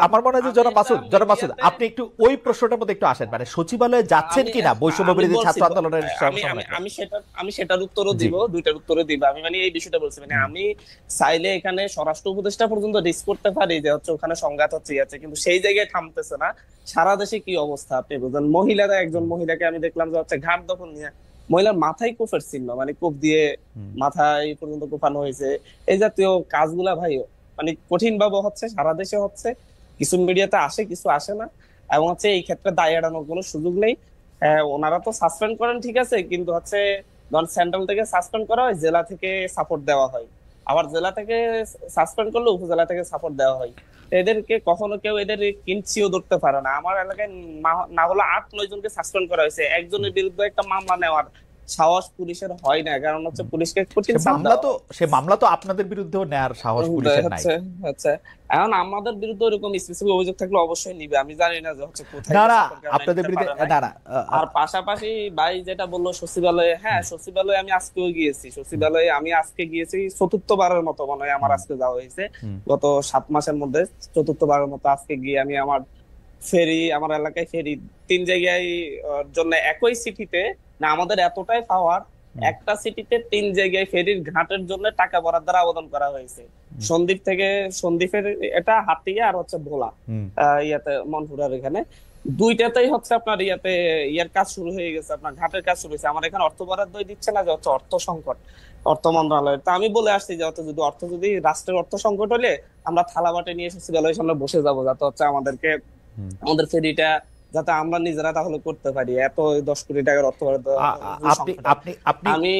আমার মনে হয় যে জনাব মাসুদ আপনি একটু ওই প্রশ্নটার মধ্যে একটু আসেন, মানে সচিবালয়ে যাচ্ছেন কিনা বৈষম্য বিরোধী ছাত্র আন্দোলনের আমি সেটার উত্তরও দিব, দুইটার উত্তরও দিব। আমি মানে এই বিষয়টা বলছি, মানে আমি চাইলে এখানে স্বরাষ্ট্র উপদেষ্টা পর্যন্ত রিস্ক করতে পারি যে হচ্ছে ওখানে সংঘাত হচ্ছে আছে, কিন্তু সেই জায়গায় থামতেছে না। সারা দেশে কি অবস্থা আপনি বুঝেন, মহিলারা, একজন মহিলাকে আমি দেখলাম যে হচ্ছে ঘাট দখল নিয়ে মহিলার মাথায় কোফের চিহ্ন, মানে কোপ দিয়ে মাথায় পর্যন্ত কোপানো হয়েছে। এই জাতীয় কাজগুলা ভাই মানে কঠিন ভাবে হচ্ছে, সারা দেশে হচ্ছে, কিছু মিডিয়াতে আসে কিছু আসে না, এবং হচ্ছে এই ক্ষেত্রে দায় এড়ানোর কোনো সুযোগ নেই। ওনারা তো সাসপেন্ড করেন ঠিক আছে, কিন্তু হচ্ছে ধর সেন্ট্রাল থেকে সাসপেন্ড করা হয়, জেলা থেকে সাপোর্ট দেওয়া হয়, আবার জেলা থেকে সাসপেন্ড করলে উপজেলা থেকে সাপোর্ট দেওয়া হয়। এদেরকে কখনো কেউ এদের কিঞ্চিও ধরতে পারে না। আমার এলাকায় না হলো 8-9 জনকে সাসপেন্ড করা হয়েছে, একজনের বিরুদ্ধে একটা মামলা নেওয়ার সাহস পুলিশের হয় না, কারণ হচ্ছে পুলিশকে কঠিন সে মামলা তো আপনাদের বিরুদ্ধেও নেয়ার সাহস পুলিশের নাই। আচ্ছা, এখন আমাদের বিরুদ্ধে এরকম স্পেসিফিক অভিযোগ থাকলে অবশ্যই নিবে, আমি জানি না যে হচ্ছে কোথায় না আপনাদের বিরুদ্ধে না। আর পাশাপাশি ভাই যেটা বললো সচিবালয়ে, হ্যাঁ সচিবালয়ে আমি আজকেও গিয়েছি, সচিবালয়ে আমি আজকে গিয়েছি চতুর্থবারের মতো মনে হয় আমার আজকে যাওয়া হয়েছে, গত 7 মাসের মধ্যে চতুর্থবারের মতো আজকে গিয়ে আমি আমার ফেরি, আমার এলাকায় ফেরি 3 জায়গায় জন্য একই সিটিতে, না আমাদের এতটাই পাওয়ার, একটা সিটিতে 3 জায়গায় ফেরির ঘাটের জন্য টাকা বরাদ্দের আবেদন করা হয়েছে। সন্দ্বীপ থেকে, সন্দ্বীপের এটা হাতিয়া আর হচ্ছে ভোলা ইয়াতে মনপুরার এখানে দুইটাতেই হচ্ছে আপনার ইয়ার কাজ শুরু হয়ে গেছে, আপনার ঘাটের কাজ শুরু হয়েছে। আমার এখানে অর্থ বরাদ্দ দিচ্ছে না, যে হচ্ছে অর্থ সংকট অর্থ মন্ত্রণালয়ের। তা আমি বলে আসছি যে হচ্ছে যদি রাষ্ট্রের অর্থ সংকট হলে আমরা থালাবাটে নিয়ে এসেছি সচিবালয়ের সামনে বসে যাবো, যাতে হচ্ছে আমাদের ফেরিটা যাতে আমরা নিজেরা তাহলে করতে পারি। এত 10 কোটি টাকার অর্থ বরাদ্দ আমি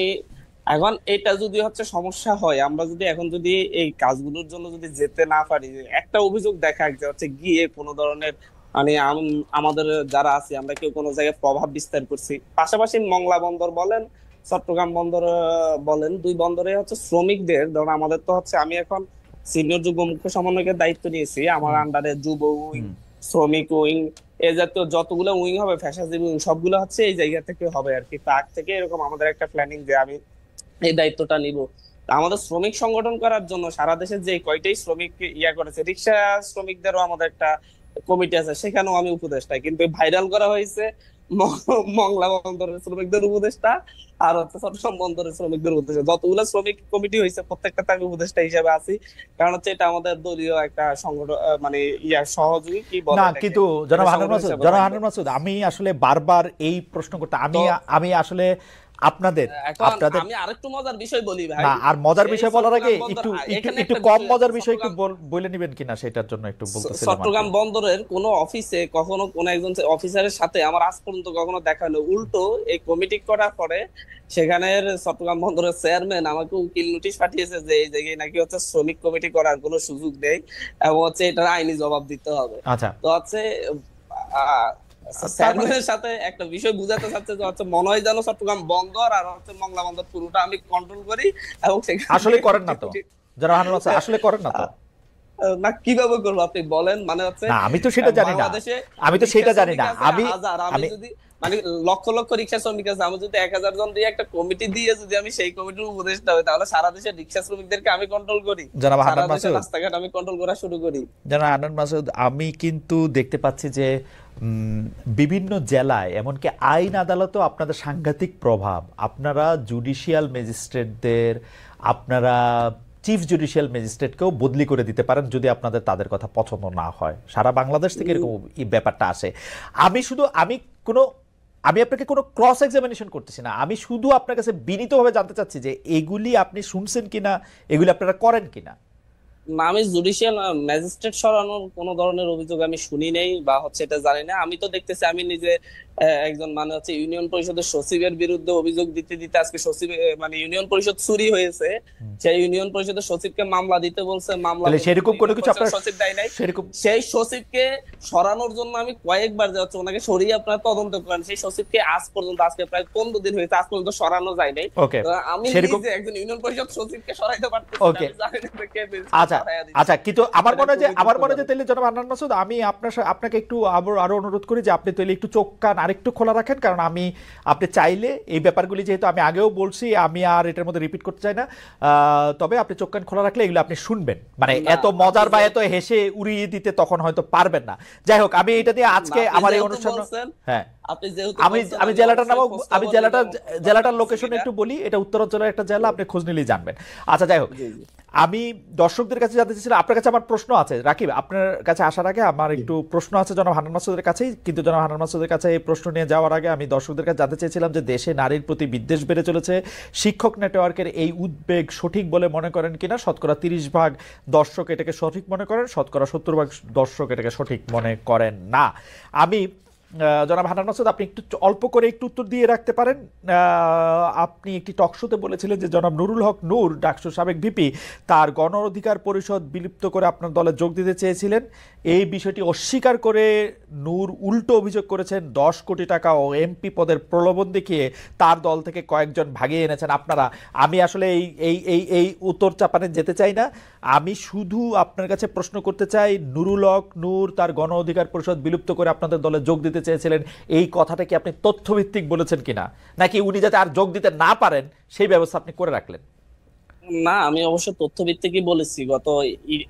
এখন, এটা যদি হচ্ছে সমস্যা হয়, আমরা যদি এখন যদি এই কাজগুলোর জন্য যদি যেতে না পারি, একটা অভিযোগ দেখা যে হচ্ছে গিয়ে কোনো ধরনের মানে আমাদের যারা আছি আমরা কেউ কোনো জায়গায় প্রভাব বিস্তার করছি। পাশাপাশি মংলা বন্দর বলেন, চট্টগ্রাম বন্দর বলেন, 2 বন্দরে হচ্ছে শ্রমিকদের, ধরুন আমাদের তো হচ্ছে আমি এখন সিনিয়র যুগ্ম মুখ্য সমন্বয়কের দায়িত্ব নিয়েছি, আমার আন্ডারে যুব উইং, শ্রমিক উইং, এ জাতীয় যতগুলো উইং হবে, ফ্যাশাজীবী উইং, সবগুলো হচ্ছে এই জায়গা থেকে হবে আর কি। তার থেকে এরকম আমাদের একটা প্ল্যানিং যে আমি এই দায়িত্বটা নিব। আমাদের শ্রমিক সংগঠন করার জন্য সারা দেশে যে কয়টাই শ্রমিক করেছে, রিক্সা শ্রমিকদেরও আমাদের একটা কমিটি আছে, সেখানেও আমি উপদেষ্টা, কিন্তু ভাইরাল করা হয়েছে মংলা বন্দরের শ্রমিকদের উপদেষ্টা আর হচ্ছে চট্টগ্রাম বন্দরের শ্রমিকদের উপদেষ্টা। যতগুলো শ্রমিক কমিটি হয়েছে প্রত্যেকটাতে আমি উপদেষ্টা হিসেবে আছি, কারণ হচ্ছে এটা আমাদের দলীয় একটা সংগঠন, মানে সহযোগী কি বলে না। কিন্তু জনাব হান্নান মাসুদ আমি আসলে বারবার এই প্রশ্ন করতে, আমি আসলে আপনাদের আমি আরেকটু মজার বিষয় বলি ভাই, আর মজার বিষয় বলার আগে একটু কম মজার বিষয় একটু বলে নেবেন কিনা সেটার জন্য একটু বলতেছিলাম। চট্টগ্রাম বন্দরের কোন অফিসে কখনো কোন একজন অফিসারের সাথে আমার আজ পর্যন্ত কখনো দেখা হলো, উল্টো এই কমিটি করার পরে সেখানের চট্টগ্রাম বন্দরের চেয়ারম্যান আমাকে উকিল নোটিশ পাঠিয়েছে যে এই জায়গায় নাকি হচ্ছে শ্রমিক কমিটি করার কোনো সুযোগ নেই, এবং হচ্ছে এটার আইনি জবাব দিতে হবে। তো হচ্ছে চেয়ারম্যানের সাথে একটা বিষয় বুঝাতে চাচ্ছে যে হচ্ছে মনে হয় যেন চট্টগ্রাম বন্দর আর হচ্ছে মংলা বন্দর পুরোটা আমি কন্ট্রোল করি, এবং আসলে করেন না তো যারা আসলে করেন না তো। না কিভাবে করবো আপনি বলেন, মানে হচ্ছে আমি তো সেটা জানি না, আমি যদি মানে লক্ষ লক্ষ রিক্সা শ্রমিক আছে, আমি যদি 1000 জন দিয়ে একটা কমিটি দিয়ে যদি আমি সেই কমিটির উপদেষ্টা হই, তাহলে সারা দেশের রিক্সা শ্রমিকদেরকে আমি কন্ট্রোল করি, সারা দেশের রাস্তাঘাট আমি কন্ট্রোল করা শুরু করি। জানা হান্নান মাসুদ, আমি কিন্তু দেখতে পাচ্ছি যে বিভিন্ন জেলায় এমনকি আইন আদালতেও আপনাদের সাংঘাতিক প্রভাব। আপনারা জুডিশিয়াল ম্যাজিস্ট্রেটদের, আপনারা চিফ জুডিশিয়াল ম্যাজিস্ট্রেটকেও বদলি করে দিতে পারেন যদি আপনাদের তাদের কথা পছন্দ না হয়। সারা বাংলাদেশ থেকে এরকম এই ব্যাপারটা আসে। আমি আপনাকে কোনো ক্রস এক্সামিনেশন করতেছি না, আমি শুধু আপনার কাছে বিনীতভাবে জানতে চাচ্ছি যে এগুলি আপনি শুনছেন কিনা, এগুলি আপনারা করেন কিনা। না, আমি জুডিশিয়াল ম্যাজিস্ট্রেট সরানোর কোন ধরনের অভিযোগ আমি শুনি নাই বা হচ্ছে এটা জানি না। আমি তো দেখতেছি আমি নিজে একজন মানে হচ্ছে ইউনিয়ন পরিষদের সচিবের বিরুদ্ধে অভিযোগ দিতে দিতে আজকে সচিব মানে ইউনিয়ন পরিষদ চুরি হয়েছে, সেই ইউনিয়ন পরিষদের সচিবকে মামলা দিতে বলছে, মামলা সেরকম কোনো কিছু আপনার সচিব দেয় নাই। সেই সচিবকে সরানোর জন্য আমি কয়েকবার যাচ্ছি, ওনাকে সরিয়ে আপনারা তদন্ত করেন, সেই সচিবকে আজ পর্যন্ত আজকে প্রায় 15 দিন হয়েছে আজ পর্যন্ত সরানো যায় নাই। আমি নিজে একজন ইউনিয়ন পরিষদ সচিবকে সরাইতে পারতেছি না। আচ্ছা, কিন্তু আমার মনে হয় যে তাহলে জনাব হান্নান মাসুদ, আমি আপনাকে একটু আরো অনুরোধ করি যে আপনি তাহলে একটু চোখ কান আরেকটু খোলা রাখেন, কারণ আপনি চাইলে এই ব্যাপারগুলি, যেহেতু আমি আগেও বলছি, আমি আর এটার মধ্যে রিপিট করতে চাই না, তবে আপনি চোখ কান খোলা রাখলে এগুলো আপনি শুনবেন, মানে না, এত মজার বা এত হেসে উড়িয়ে দিতে তখন হয়তো পারবেন না। যাই হোক, আমি এটা দিয়ে আজকে আপনি আমার এই যেহেতু অনুষ্ঠান, বলছেন, হ্যাঁ, আপনি যেহেতু আমি বলছেন, আমি আমি জেলাটার নাম, অবশ্যই খোঁজটা আমি বলে নিবো জেলাটার আছে লোকেশন কিনা। একটু বলি, এটা উত্তরাঞ্চলের একটা জেলা, আপনি খোঁজ নিলেই জানবেন। আচ্ছা, যাই হোক, জি জি আমি দর্শকদের কাছে জানতে চাইছিলাম, আপনার কাছে আমার প্রশ্ন আছে রাকিব, আপনার কাছে আসার আগে আমার একটু প্রশ্ন আছে জনাব হান্নান মাসুদের কাছেই, কিন্তু জনাব হান্নান মাসুদের কাছে এই প্রশ্ন নিয়ে যাওয়ার আগে আমি দর্শকদের কাছে জানতে চেয়েছিলাম যে দেশে নারীর প্রতি বিদ্বেষ বেড়ে চলেছে, শিক্ষক নেটওয়ার্কের এই উদ্বেগ সঠিক বলে মনে করেন কিনা? শতকরা 30% দর্শক এটাকে সঠিক মনে করেন, শতকরা 70% দর্শক এটাকে সঠিক মনে করেন না। আমি জনাব হান্নান মাসুদ, আপনি একটু অল্প করে একটু উত্তর দিয়ে রাখতে পারেন। আপনি একটি টক শোতে বলেছিলেন যে জনাব নুরুল হক নূর, ডাকসুর সাবেক ভিপি, তার গণ অধিকার পরিষদ বিলুপ্ত করে আপনার দলে যোগ দিতে চেয়েছিলেন। এই বিষয়টি অস্বীকার করে নূর উল্টো অভিযোগ করেছেন 10 কোটি টাকা ও এমপি পদের প্রলোভন দেখিয়ে তার দল থেকে কয়েকজন ভাগিয়ে এনেছেন আপনারা। আমি আসলে এই এই এই এই উত্তর চাপানে যেতে চাই না, আমি শুধু আপনার কাছে প্রশ্ন করতে চাই, নুরুল হক নূর তার গণ অধিকার পরিষদ বিলুপ্ত করে আপনাদের দলে যোগ দিতে চেয়েছিলেন, এই কথাটা কি আপনি তথ্যভিত্তিক বলেছেন কিনা, নাকি উনি যাতে আর যোগ দিতে না পারেন সেই ব্যবস্থা আপনি করে রাখলেন? না, আমি অবশ্য তথ্যভিত্তিকই বলেছি। গত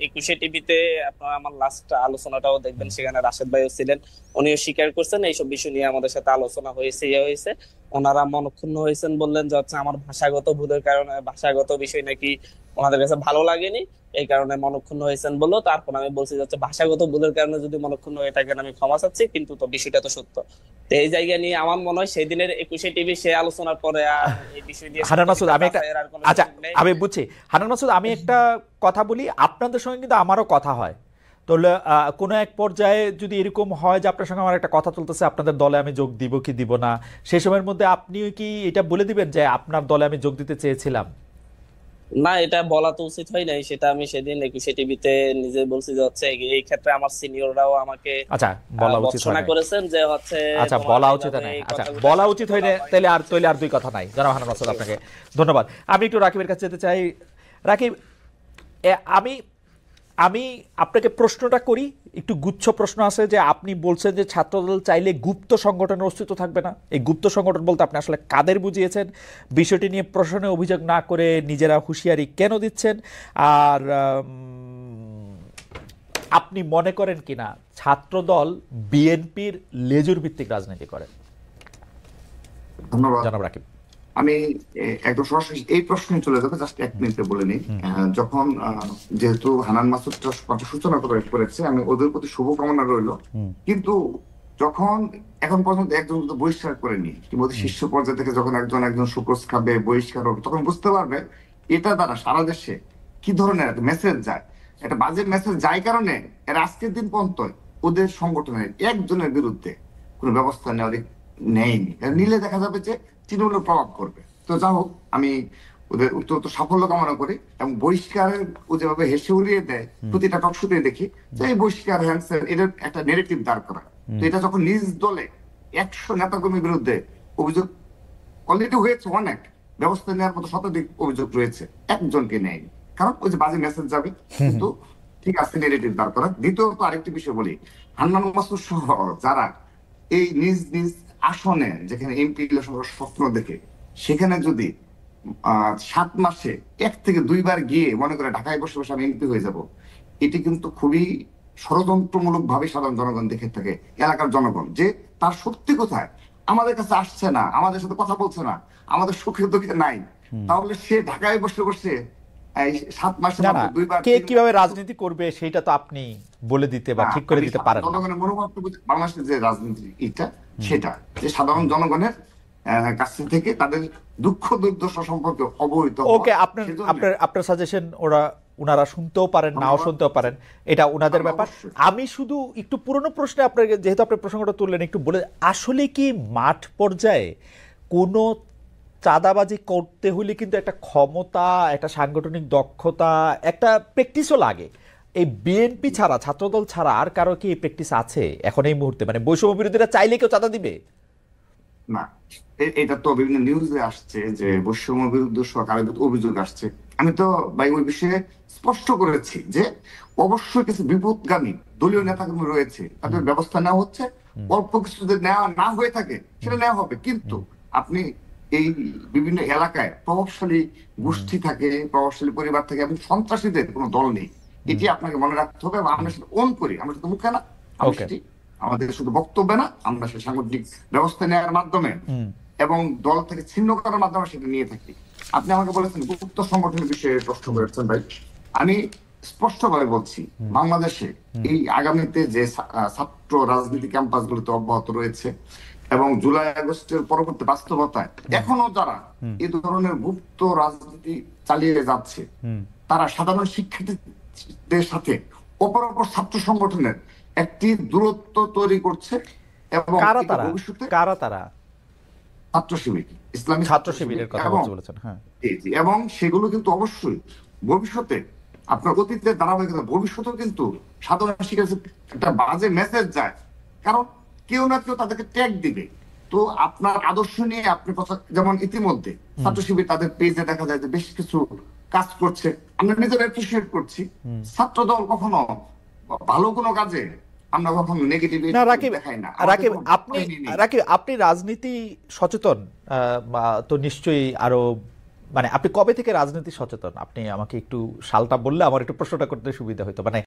21 টিভিতে আপনারা আমার লাস্ট আলোচনাটাও দেখবেন, সেখানে রাশেদ ভাইও ছিলেন, উনিও স্বীকার করছেন এইসব বিষয় নিয়ে আমাদের সাথে আলোচনা হয়েছে, হয়েছে। ওনারা মনক্ষুণ্ণ হয়েছেন, বললেন যে হচ্ছে আমার ভাষাগত ভুলের কারণে, ভাষাগত বিষয় নাকি ওনাদের কাছে ভালো লাগেনি, এই কারণে মনক্ষুণ্ণ হয়েছেন বললো। তারপর আমি বলছি যে হচ্ছে ভাষাগত ভুলের কারণে যদি মনক্ষুণ্ণ হয়ে থাকেন আমি ক্ষমা চাচ্ছি, কিন্তু তো বিষয়টা তো সত্য। তো এই জায়গা নিয়ে আমার মনে হয় সেই দিনের 21 টিভি সে আলোচনার পরে আর এই বিষয় নিয়ে হান্নান মাসুদ, আমি একটা, বাঁচাইয়ের আর কোনো আচ্ছা সুযোগ নেই। আমি বুঝছি হান্নান মাসুদ, আমি একটা কথা বলি, আপনাদের সঙ্গে কিন্তু আমারও কথা হয়, তাহলে কোনো এক পর্যায়ে যদি এরকম হয় যে আপনার সঙ্গে আমার একটা কথা চলতেছে, আপনাদের দলে আমি যোগ দিব কি দিব না, সেই সময়ের মধ্যে আপনিও কি এটা বলে দিবেন যে আপনার দলে আমি যোগ দিতে চেয়েছিলাম? না, এটা বলা তো উচিত হয় নাই, সেটা আমি সেদিন 21 টিভিতে নিজে বলছি যে হচ্ছে এই ক্ষেত্রে আমার সিনিয়ররাও আমাকে আচ্ছা, বলা উচিত হয় ভর্ৎসনা নাই। করেছেন যে হচ্ছে আচ্ছা, তোমার বলা উচিত এইভাবে হয় নাই, এই আচ্ছা কথাগুলো বলা সামনে উচিত বলা হয়নি, হয়। তাইলে আর দুই কথা নাই। জনাব হান্নান মাসুদ, আপনাকে ধন্যবাদ। আমি একটু রাকিবের কাছে যেতে চাই। রাকিব, আমি আমি আপনাকে প্রশ্নটা করি, একটু গুচ্ছ প্রশ্ন আছে, যে আপনি বলছেন যে ছাত্রদল চাইলে গুপ্ত সংগঠনের অস্তিত্ব থাকবে না। এই গুপ্ত সংগঠন বলতে আপনি আসলে কাদের বুঝিয়েছেন? বিষয়টি নিয়ে প্রশ্নে অভিযোগ না করে নিজেরা হুঁশিয়ারি কেন দিচ্ছেন? আর আপনি মনে করেন কিনা ছাত্রদল বিএনপির লেজুর ভিত্তিক রাজনীতি করে? ধন্যবাদ। জনাব রাকিব। আমি একদম সরাসরি এই প্রশ্নে চলে যাবো, জাস্ট 1 মিনিটে বলে নিই। যখন যেহেতু হান্নান মাসুদটা সূচনা করেছে, আমি ওদের প্রতি শুভকামনা রইল, কিন্তু যখন এখন পর্যন্ত একজন বহিষ্কার করেনি, কিংবা শীর্ষ পর্যায়ে থেকে যখন একজন সুক্রোজ খাবে, বহিষ্কার হবে, তখন বুঝতে পারবে এটা দ্বারা সারা দেশে কি ধরনের একটা মেসেজ যায়, একটা বাজে মেসেজ যায়। কারণে এর আজকের দিন পর্যন্ত ওদের সংগঠনের একজনের বিরুদ্ধে কোনো ব্যবস্থা নেয়নি। নিলে দেখা যাবে যে তৃণমূলের প্রভাব করবে। তো যা হোক, আমি ওদের উত্তর সাফল্য কামনা করি, এবং বহিষ্কারের ও যেভাবে হেসে উড়িয়ে দেয় প্রতিটা টকশোতে দেখি যে এই বহিষ্কার হ্যান্সার এটার একটা নেগেটিভ দাঁড় করা। তো এটা যখন নিজ দলে 100 নেতাকর্মীর বিরুদ্ধে অভিযোগ অলরেডি হয়েছে, অনেক ব্যবস্থা নেওয়ার মতো শতাধিক অভিযোগ রয়েছে, একজনকে নেয়নি, কারণ ওই যে বাজে মেসেজ যাবে। কিন্তু ঠিক আছে, নেগেটিভ দাঁড় করা। দ্বিতীয়ত আরেকটি বিষয় বলি, হান্নান মাসুদ সহ যারা এই নিজ নিজ আসনে, যেখানে এমপি স্বপ্ন দেখে, সেখানে যদি 7 মাসে 1 থেকে 2 বার গিয়ে মনে করে ঢাকায় বসে বসে আমি এমপি হয়ে যাব, এটি কিন্তু খুবই ষড়যন্ত্রমূলক ভাবে সাধারণ জনগণ দেখে থাকে, এলাকার জনগণ, যে তার সত্যি কোথায় আমাদের কাছে আসছে না, আমাদের সাথে কথা বলছে না, আমাদের সুখে দুঃখে নাই, তাহলে সে ঢাকায় বসে বসে 7 মাসে না না, 2 বার কে কিভাবে রাজনীতি করবে সেটা তো আপনি বলে দিতে বা ঠিক করে দিতে পারেন না। জনগণের মনোভাব, বাংলাদেশের যে রাজনীতি এটা, সেটা যে সাধারণ জনগণের কাছ থেকে তাদের দুঃখ দুর্দশা সম্পর্কে অবহিত। ওকে, আপনার আপনার আপনার সাজেশন ওনারা শুনতেও পারেন, নাও শুনতেও পারেন, এটা ওনাদের ব্যাপার। আমি শুধু একটু পুরনো প্রশ্নে আপনাকে, যেহেতু আপনি প্রসঙ্গটা তুললেন, একটু বলে, আসলে কি মাঠ পর্যায়ে কোনো চাঁদাবাজি করতে হলে কিন্তু একটা ক্ষমতা, একটা সাংগঠনিক দক্ষতা, একটা প্র্যাকটিসও লাগে। এই বিএনপি ছাড়া, ছাত্রদল ছাড়া আর কারো কি এই প্র্যাকটিস আছে এখন এই মুহূর্তে? মানে বৈষম্য বিরোধীরা চাইলে কেউ চাঁদা দিবে না, এটা তো বিভিন্ন নিউজে আসছে যে বৈষম্য বিরুদ্ধে সরকারের অভিযোগ আসছে। আমি তো ভাই ওই বিষয়ে স্পষ্ট করেছি যে অবশ্যই কিছু বিপদগামী দলীয় নেতাকর্মী রয়েছে, তাদের ব্যবস্থা নেওয়া হচ্ছে। অল্প কিছু যদি নেওয়া না হয়ে থাকে সেটা নেওয়া হবে, কিন্তু আপনি এই বিভিন্ন এলাকায় প্রভাবশালী গোষ্ঠী থাকে, প্রভাবশালী পরিবার থাকে এবং সন্ত্রাসীদের কোনো দল নেই, এটি আপনাকে মনে রাখতে হবে। এবং আমরা সেটা অন করি, আমরা শুধু মুখে না, আমরা ওকে সেটি আমাদের শুধু বক্তব্যে না, আমরা সেই সাংগঠনিক ব্যবস্থা নেওয়ার মাধ্যমে এবং দল থেকে ছিন্ন করার মাধ্যমে সেটা নিয়ে থাকি। আপনি আমাকে বলেছেন গুপ্ত সংগঠনের বিষয়ে প্রশ্ন করেছেন ভাই, আমি স্পষ্টভাবে বলছি বাংলাদেশে এই আগামীতে যে ছাত্র রাজনীতি ক্যাম্পাস গুলোতে অব্যাহত রয়েছে এবং জুলাই আগস্টের পরবর্তী বাস্তবতায় এখনো যারা এই ধরনের গুপ্ত রাজনীতি চালিয়ে যাচ্ছে, তারা সাধারণ শিক্ষার্থীদের সাথে অপর ছাত্র সংগঠনের একটি দূরত্ব তৈরি করছে এবং কারা এটা তারা ভবিষ্যতে কারা তারা ছাত্র শিবির, ইসলামী ছাত্র শিবিরের কথা এবং বলেছেন, হ্যাঁ জি, এবং সেগুলো কিন্তু অবশ্যই ভবিষ্যতে আপনার অতীতের ধারাবাহিকতা ভবিষ্যতেও কিন্তু সাধারণ শিক্ষার্থীর একটা বাজে মেসেজ যায়, কারণ কেউ না কেউ তাদেরকে ট্যাগ দিবে। তো আপনার আদর্শ নিয়ে আপনি কথা, যেমন ইতিমধ্যে ছাত্র শিবির তাদের পেজে দেখা যায় যে বেশ কিছু কাজ করছে, আমরা নিজেরা অ্যাপ্রিসিয়েট করছি। ছাত্র দল কখনো ভালো কোনো কাজে আমরা কখনো নেগেটিভ না রাকিব, দেখাই না। রাকিব আপনি রাজনীতি সচেতন, তো নিশ্চয়ই আরো, মানে আপনি কবে থেকে রাজনীতি সচেতন? আপনি আমাকে একটু সালটা বললে আমার একটু প্রশ্নটা করতে সুবিধা হতো। মানে